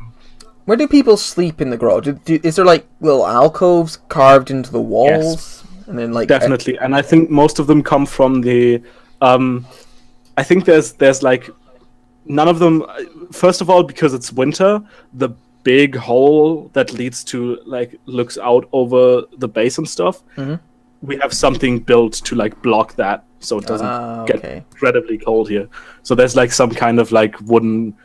where do people sleep in the grotto? Is there like little alcoves carved into the walls?
Yes.
And then like
definitely, and I think most of them come from the. I think there's like none of them. First of all, because it's winter, the big hole that leads to like looks out over the base and stuff.
Mm-hmm.
We have something built to like block that, so it doesn't get incredibly cold here. So there's like some kind of like wooden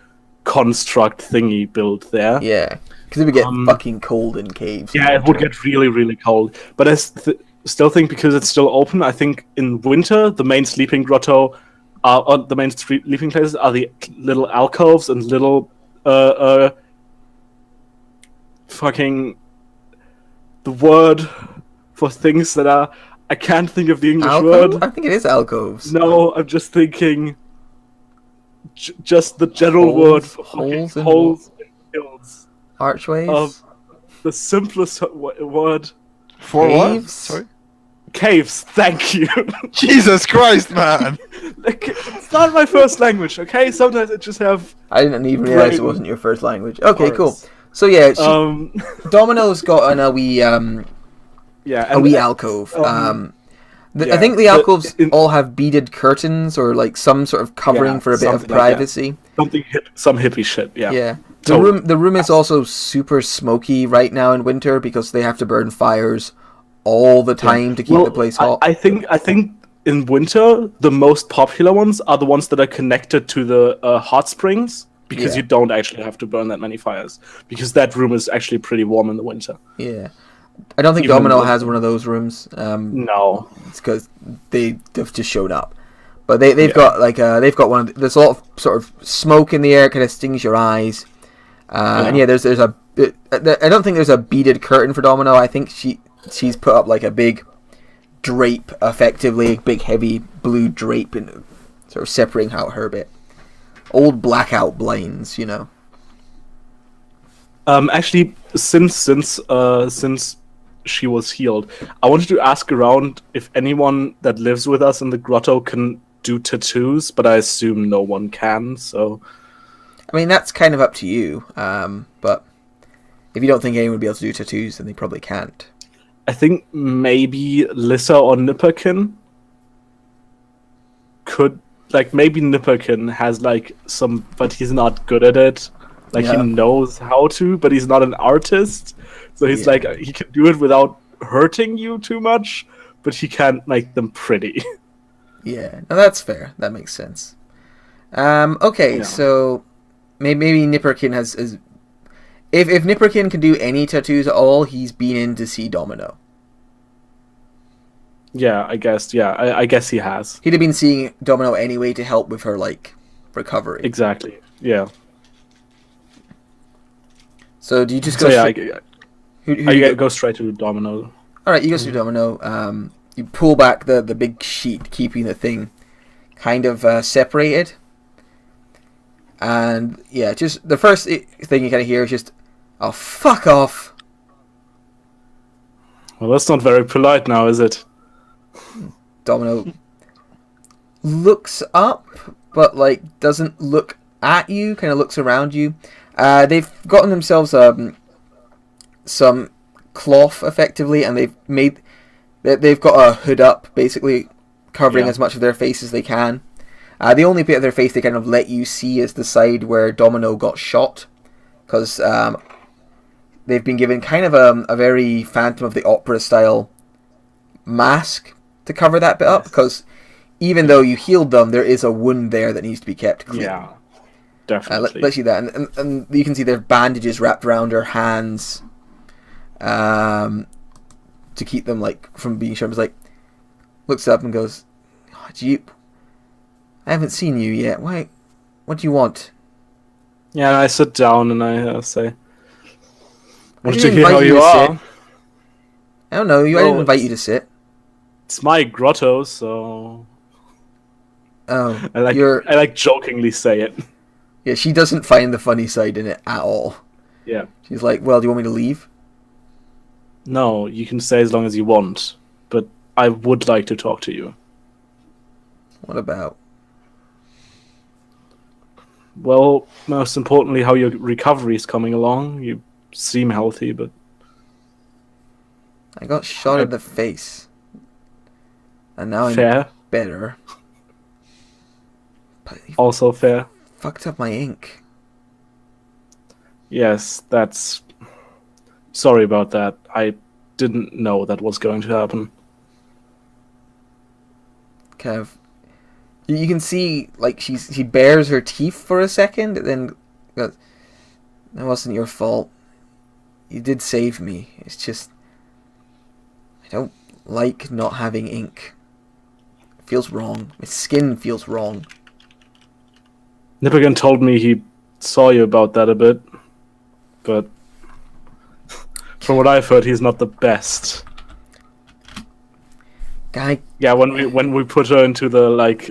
construct thingy built there.
Yeah, because it would get fucking cold in caves.
Yeah, it would get really, really cold. But I still think because it's still open, I think in winter the main sleeping grotto, the main sleeping places are the little alcoves and little fucking the word for things that are. I can't think of the English word.
I think it is alcoves.
No, I'm just thinking. Just the general word for holes and hills.
Archways.
The simplest word.
For
caves?
What? Sorry.
Caves. Thank you.
Jesus Christ, man!
Like, it's not my first language. Okay, sometimes I just have.
I didn't even realize it wasn't your first language. Okay, cool. So yeah, Domino's got a wee alcove. I think the alcoves all have beaded curtains or like some sort of covering for a bit of privacy.
Some hippie shit. Yeah.
Yeah. The room is also super smoky right now in winter because they have to burn fires all the time to keep the place hot.
I think in winter the most popular ones are the ones that are connected to the hot springs. Because you don't actually have to burn that many fires. Because that room is actually pretty warm in the winter. Yeah.
I don't think Domino has one of those rooms.
No.
It's because they've just showed up. But they've got one of there's a lot of sort of smoke in the air, kind of stings your eyes. And there's a bit, I don't think there's a beaded curtain for Domino. I think she's put up like a big drape, effectively, big heavy blue drape, in sort of separating out her bit. Old blackout blinds, you know.
Actually, since she was healed, I wanted to ask around if anyone that lives with us in the grotto can do tattoos, but I assume no one can. So,
I mean, that's kind of up to you. But if you don't think anyone would be able to do tattoos, then they probably can't.
I think maybe Lissa or Nipperkin could. Like, maybe Nipperkin has, like, some... But he's not good at it. Like, he knows how to, but he's not an artist. So he's like, he can do it without hurting you too much, but he can't make them pretty.
Yeah, no, that's fair. That makes sense. Okay, so... Maybe Nipperkin has... If Nipperkin can do any tattoos at all, he's been in to see Domino.
Yeah, I guess. Yeah, I guess he has.
He'd have been seeing Domino anyway to help with her, like, recovery.
Exactly. Yeah.
So do you just go
So yeah,
straight... who do you
I
go?
go straight to Domino.
All right, you go to Domino. You pull back the big sheet, keeping the thing kind of separated. And yeah, just the first thing you kind of hear is just, "Oh, fuck off."
Well, that's not very polite now, is it?
Domino looks up, but like doesn't look at you. Kind of looks around you. They've gotten themselves some cloth, effectively, and they've got a hood up, basically covering as much of their face as they can. The only bit of their face they kind of let you see is the side where Domino got shot, because they've been given kind of a very Phantom of the Opera style mask to cover that bit up, because even though you healed them, there is a wound there that needs to be kept clean.
Yeah, definitely.
Let's see that, and you can see there's bandages wrapped around her hands, to keep them like from being shown. It's like looks up and goes, "Oh, I haven't seen you yet. Why? What do you want?"
Yeah, and I sit down and I say, "Wanted to
didn't
hear
invite
how
you
you
to
are."
sit. I don't know. I
Well,
didn't invite you to sit.
It's my grotto, so
Oh,
I like jokingly say it.
Yeah, she doesn't find the funny side in it at all.
Yeah.
She's like, "Well, do you want me to leave?"
No, you can stay as long as you want, but I would like to talk to you.
What about?
Well, most importantly, how your recovery is coming along. You seem healthy, but
I got shot in the face, and now I'm
fair.
better. But he
Also fair.
fucked up my ink.
Yes, that's... Sorry about that. I didn't know that was going to happen.
Kind of. You can see, like, she bares her teeth for a second, and then goes, "That wasn't your fault. You did save me. It's just I don't like not having ink. It feels wrong. My skin feels wrong."
Nippergan told me he saw you about that a bit, but from what I've heard, he's not the best.
Guy,
Yeah, when we put her into the like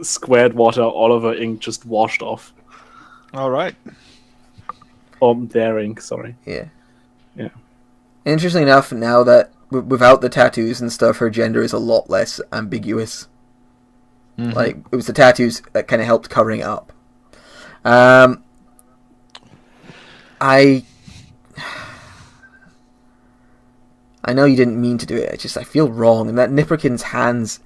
squared water, all of her ink just washed off.
All right.
Or their ink, sorry.
yeah.
Yeah.
Interesting enough, now that without the tattoos and stuff, her gender is a lot less ambiguous.
Mhm.
Like, it was the tattoos that kind of helped covering it up. I know you didn't mean to do it. I feel wrong. And that Nipperkin's hands...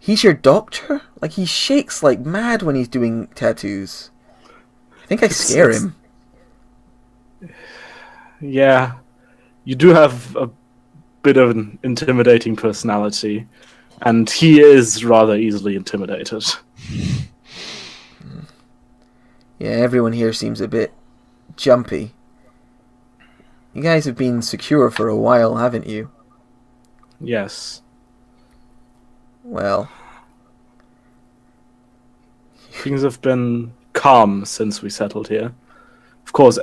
He's your doctor? Like, he shakes like mad when he's doing tattoos. I think I scare him.
Yeah. You do have a bit of an intimidating personality, and he is rather easily intimidated.
Yeah, everyone here seems a bit jumpy. You guys have been secure for a while, haven't you?
Yes.
Well,
Things have been calm since we settled here. Of course,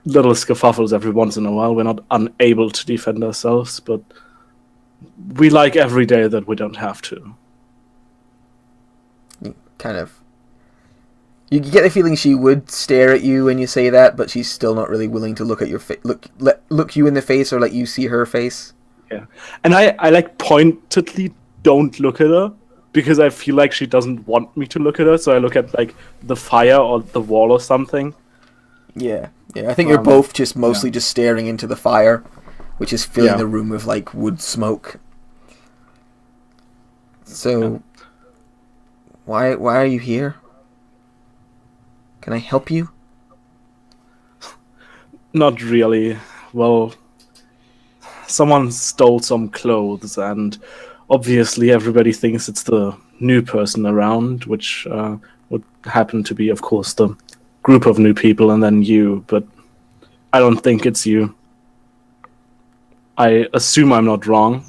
little scuffles every once in a while. We're not unable to defend ourselves, but we like every day that we don't have to.
you kind of... You get the feeling she would stare at you when you say that, but she's still not really willing to look at your look you in the face or let you see her face.
Yeah. And I like pointedly don't look at her, because I feel like she doesn't want me to look at her, so I look at like the fire or the wall or something.
Yeah. I think you're both just mostly
yeah.
just staring into the fire, which is filling
Yeah.
the room with like wood smoke. So, why are you here? Can I help you?
Not really. Well, someone stole some clothes, and obviously everybody thinks it's the new person around, which would happen to be, of course, the group of new people and then you, but I don't think it's you. I assume I'm not wrong.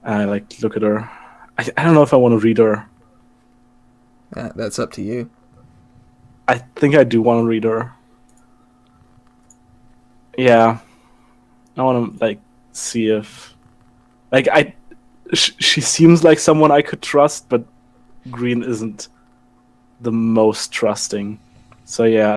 I like look at her. I don't know if I want to read her
That's up to you.
I think I do want to read her. Yeah, I want to like see if like she seems like someone I could trust, but Green isn't the most trusting. So yeah,